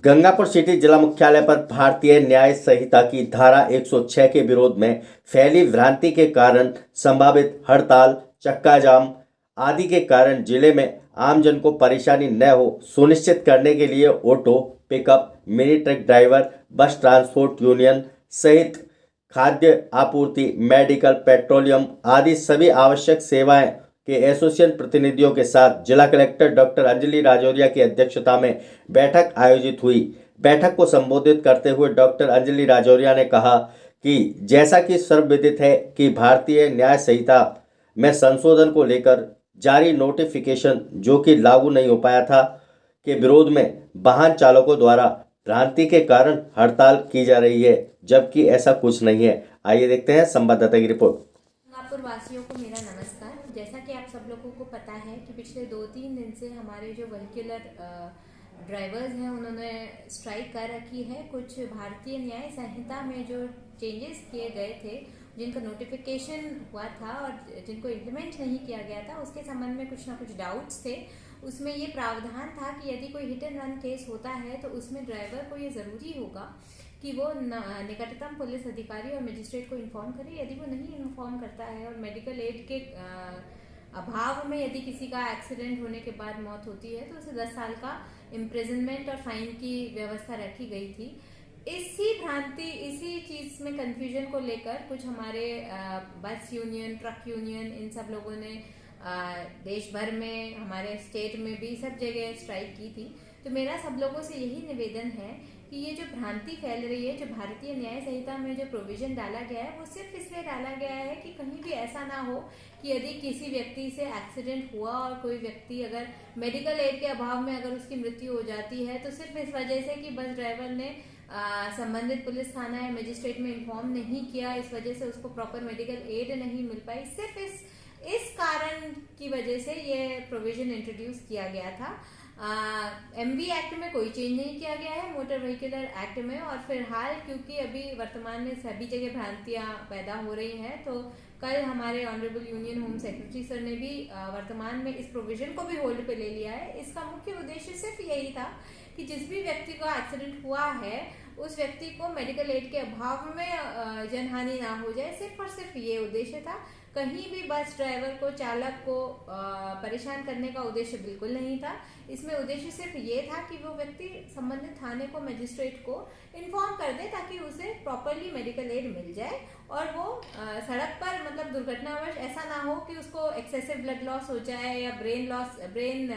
Gangapur city जिला मुख्यालय पर भारतीय न्याय संहिता की धारा 106 के विरोध में फैली भ्रांति के कारण संभावित हड़ताल, चक्का जाम आदि के कारण जिले में आमजन को परेशानी न हो सुनिश्चित करने के लिए auto, pickup, mini truck driver, बस ट्रांसपोर्ट यूनियन सहित खाद्य आपूर्ति, मेडिकल, पेट्रोलियम आदि सभी आवश्यक सेवाएं के एसोसिएशन प्रतिनिधियों के साथ जिला कलेक्टर डॉक्टर अंजलि राजौरिया की अध्यक्षता में बैठक आयोजित हुई। बैठक को संबोधित करते हुए डॉक्टर अंजलि राजौरिया ने कहा कि जैसा कि सर्वविदित है कि भारतीय न्याय संहिता में संशोधन को लेकर जारी नोटिफिकेशन जो कि लागू नहीं हो पाया था के विरोध में वाहन चालकों द्वारा भ्रांति के कारण हड़ताल की जा रही है, जबकि ऐसा कुछ नहीं है। आइए देखते हैं संवाददाता की रिपोर्ट। गंगापुर वासियों को मेरा नमस्कार। जैसा कि आप सब लोगों को पता है कि पिछले 2-3 दिन से हमारे जो व्हीकलर ड्राइवर्स हैं उन्होंने स्ट्राइक कर रखी है। कुछ भारतीय न्याय संहिता में जो चेंजेस किए गए थे, जिनका नोटिफिकेशन हुआ था और जिनको इम्प्लीमेंट नहीं किया गया था, उसके संबंध में कुछ ना कुछ डाउट्स थे। उसमें ये प्रावधान था कि यदि कोई हिट एंड रन केस होता है तो उसमें ड्राइवर को ये ज़रूरी होगा कि वो निकटतम पुलिस अधिकारी और मजिस्ट्रेट को इन्फॉर्म करे। यदि वो नहीं इन्फॉर्म करता है और मेडिकल एड के अभाव में यदि किसी का एक्सीडेंट होने के बाद मौत होती है तो उसे 10 साल का इम्प्रिजनमेंट और फाइन की व्यवस्था रखी गई थी। इसी चीज में कंफ्यूजन को लेकर कुछ हमारे बस यूनियन, ट्रक यूनियन, इन सब लोगों ने देश भर में, हमारे स्टेट में भी सब जगह स्ट्राइक की थी। तो मेरा सब लोगों से यही निवेदन है कि ये जो भ्रांति फैल रही है, जो भारतीय न्याय संहिता में जो प्रोविजन डाला गया है, वो सिर्फ इसलिए डाला गया है कि कहीं भी ऐसा ना हो कि यदि किसी व्यक्ति से एक्सीडेंट हुआ और कोई व्यक्ति अगर मेडिकल एड के अभाव में अगर उसकी मृत्यु हो जाती है तो सिर्फ इस वजह से कि बस ड्राइवर ने संबंधित पुलिस थाना या मजिस्ट्रेट में इन्फॉर्म नहीं किया, इस वजह से उसको प्रॉपर मेडिकल एड नहीं मिल पाई, सिर्फ इस कारण की वजह से ये प्रोविजन इंट्रोड्यूस किया गया था। MV एक्ट में कोई चेंज नहीं किया गया है, मोटर व्हीकलर एक्ट में। और फिलहाल क्योंकि अभी वर्तमान में सभी जगह भ्रांतियां पैदा हो रही हैं, तो कल हमारे honourable union home secretary sir ने भी वर्तमान में इस प्रोविजन को भी होल्ड पे ले लिया है। इसका मुख्य उद्देश्य सिर्फ यही था कि जिस भी व्यक्ति का एक्सीडेंट हुआ है उस व्यक्ति को मेडिकल एड के अभाव में जनहानि ना हो जाए, सिर्फ और सिर्फ ये उद्देश्य था। कहीं भी बस ड्राइवर को, चालक को परेशान करने का उद्देश्य बिल्कुल नहीं था। इसमें उद्देश्य सिर्फ ये था कि वो व्यक्ति संबंधित थाने को, मजिस्ट्रेट को इन्फॉर्म कर दे ताकि उसे प्रॉपरली मेडिकल एड मिल जाए और वो सड़क पर मतलब दुर्घटनावश ऐसा ना हो कि उसको एक्सेसिव ब्लड लॉस हो जाए या ब्रेन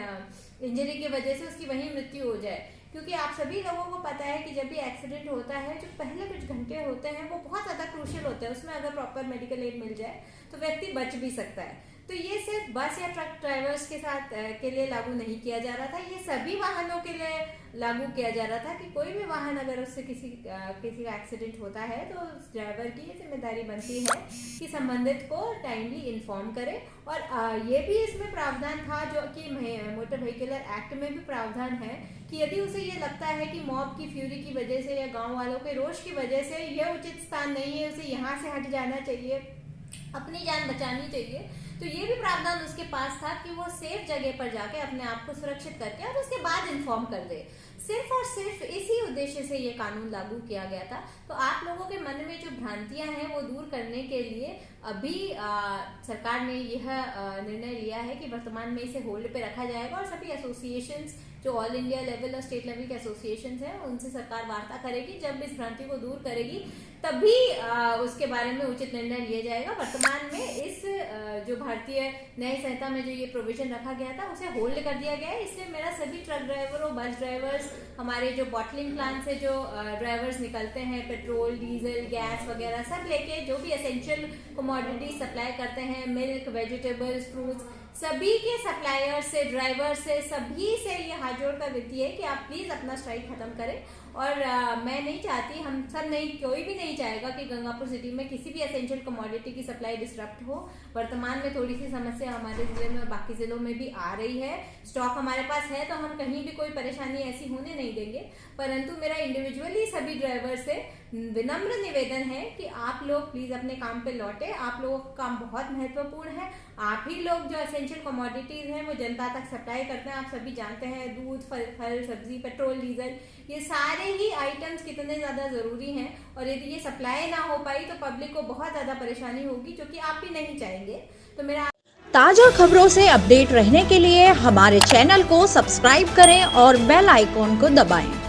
इंजरी की वजह से उसकी वहीं मृत्यु हो जाए। क्योंकि आप सभी लोगों को पता है कि जब भी एक्सीडेंट होता है, जो पहले कुछ घंटे होते हैं वो बहुत ज़्यादा क्रूशियल होते हैं, उसमें अगर प्रॉपर मेडिकल एड मिल जाए तो व्यक्ति बच भी सकता है। तो ये सिर्फ बस या ट्रक ड्राइवर्स के साथ के लिए लागू नहीं किया जा रहा था, ये सभी वाहनों के लिए लागू किया जा रहा था कि कोई भी वाहन अगर उससे किसी का एक्सीडेंट होता है तो उस ड्राइवर की ये जिम्मेदारी बनती है कि संबंधित को टाइमली इन्फॉर्म करे। और ये भी इसमें प्रावधान था जो कि मोटर व्हीकलर एक्ट में भी प्रावधान है कि यदि उसे ये लगता है कि मॉब की फ्यूरी की वजह से या गाँव वालों के रोष की वजह से यह उचित स्थान नहीं है, उसे यहाँ से हट जाना चाहिए, अपनी जान बचानी चाहिए, तो ये भी प्रावधान उसके पास था कि वो सेफ जगह पर जाके अपने आप को सुरक्षित करके और उसके बाद इन्फॉर्म कर दे। सिर्फ और सिर्फ इसी उद्देश्य से ये कानून लागू किया गया था। तो आप लोगों के मन में जो भ्रांतियां हैं वो दूर करने के लिए अभी सरकार ने यह निर्णय लिया है कि वर्तमान में इसे होल्ड पे रखा जाएगा और सभी एसोसिएशंस जो ऑल इंडिया लेवल और स्टेट लेवल के एसोसिएशंस हैं उनसे सरकार वार्ता करेगी। जब इस भ्रांति को दूर करेगी तभी उसके बारे में उचित निर्णय लिया जाएगा। वर्तमान में इस जो भारतीय न्याय संहिता में जो ये प्रोविजन रखा गया था उसे होल्ड कर दिया गया है। इसलिए मेरा सभी ट्रक ड्राइवरों, बस ड्राइवर्स, हमारे जो बॉटलिंग प्लांट से जो ड्राइवर्स निकलते हैं, पेट्रोल, डीजल, गैस वगैरह सब लेके जो भी एसेंशियल कमोडिटी सप्लाई करते हैं, मिल्क, वेजिटेबल्स, फ्रूट्स, सभी के सप्लायर से, ड्राइवर से, सभी से ये हाथ जोड़ कर विनती है कि आप प्लीज अपना स्ट्राइक खत्म करें। और मैं नहीं चाहती, हम सब नहीं, कोई भी नहीं चाहेगा कि गंगापुर सिटी में किसी भी एसेंशियल कमोडिटी की सप्लाई डिस्टर्ब हो। वर्तमान में थोड़ी सी समस्या हमारे जिले में और बाकी जिलों में भी आ रही है। स्टॉक हमारे पास है तो हम कहीं भी कोई परेशानी ऐसी होने नहीं देंगे, परंतु मेरा इंडिविजुअली सभी ड्राइवर से विनम्र निवेदन है कि आप लोग प्लीज अपने काम पे लौटे। आप लोगों का काम बहुत महत्वपूर्ण है। आप ही लोग जो एसेंशियल कमोडिटीज़ हैं वो जनता तक सप्लाई करते हैं। आप सभी जानते हैं दूध, फल सब्जी, पेट्रोल, डीजल, ये सारे ही आइटम्स कितने ज़्यादा ज़रूरी हैं, और यदि ये सप्लाई ना हो पाई तो पब्लिक को बहुत ज़्यादा परेशानी होगी, जो कि आप भी नहीं चाहेंगे। तो मेरा ताज़ा खबरों से अपडेट रहने के लिए हमारे चैनल को सब्सक्राइब करें और बेल आइकॉन को दबाएं।